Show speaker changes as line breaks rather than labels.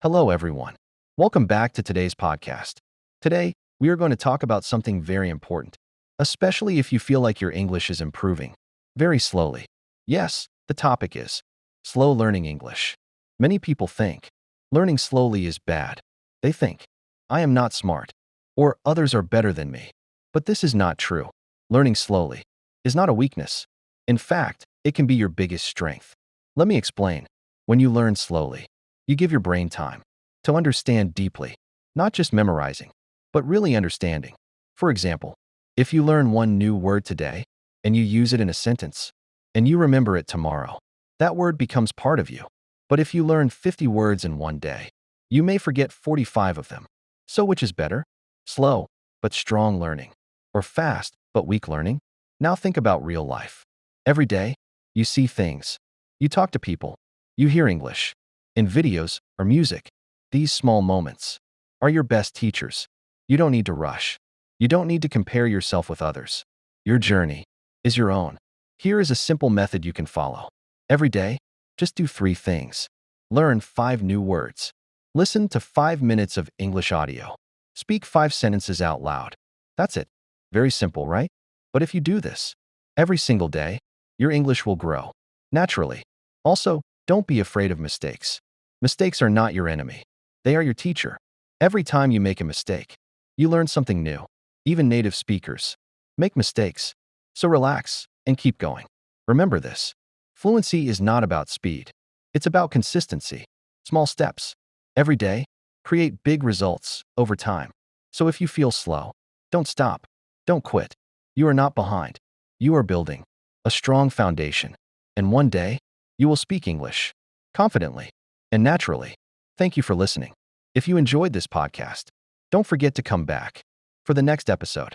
Hello, everyone. Welcome back to today's podcast. Today, we are going to talk about something very important, especially if you feel like your English is improving very slowly. Yes, the topic is slow learning English. Many people think learning slowly is bad. They think, I am not smart, or others are better than me. But this is not true. Learning slowly is not a weakness. In fact, it can be your biggest strength. Let me explain. When you learn slowly, you give your brain time to understand deeply, not just memorizing, but really understanding. For example, if you learn one new word today and you use it in a sentence and you remember it tomorrow, that word becomes part of you. But if you learn 50 words in one day, you may forget 45 of them. So which is better? Slow but strong learning, or fast but weak learning? Now think about real life. Every day, you see things, you talk to people, you hear English in videos or music. These small moments are your best teachers. You don't need to rush. You don't need to compare yourself with others. Your journey is your own. Here is a simple method you can follow. Every day, just do 3 things. Learn 5 new words. Listen to 5 minutes of English audio. Speak 5 sentences out loud. That's it. Very simple, right? But if you do this every single day, your English will grow naturally. Also, don't be afraid of mistakes. Mistakes are not your enemy. They are your teacher. Every time you make a mistake, you learn something new. Even native speakers make mistakes. So relax and keep going. Remember this. Fluency is not about speed. It's about consistency. Small steps. Every day, create big results over time. So if you feel slow, don't stop. Don't quit. You are not behind. You are building a strong foundation. And one day, you will speak English confidently and naturally. Thank you for listening. If you enjoyed this podcast, don't forget to come back for the next episode.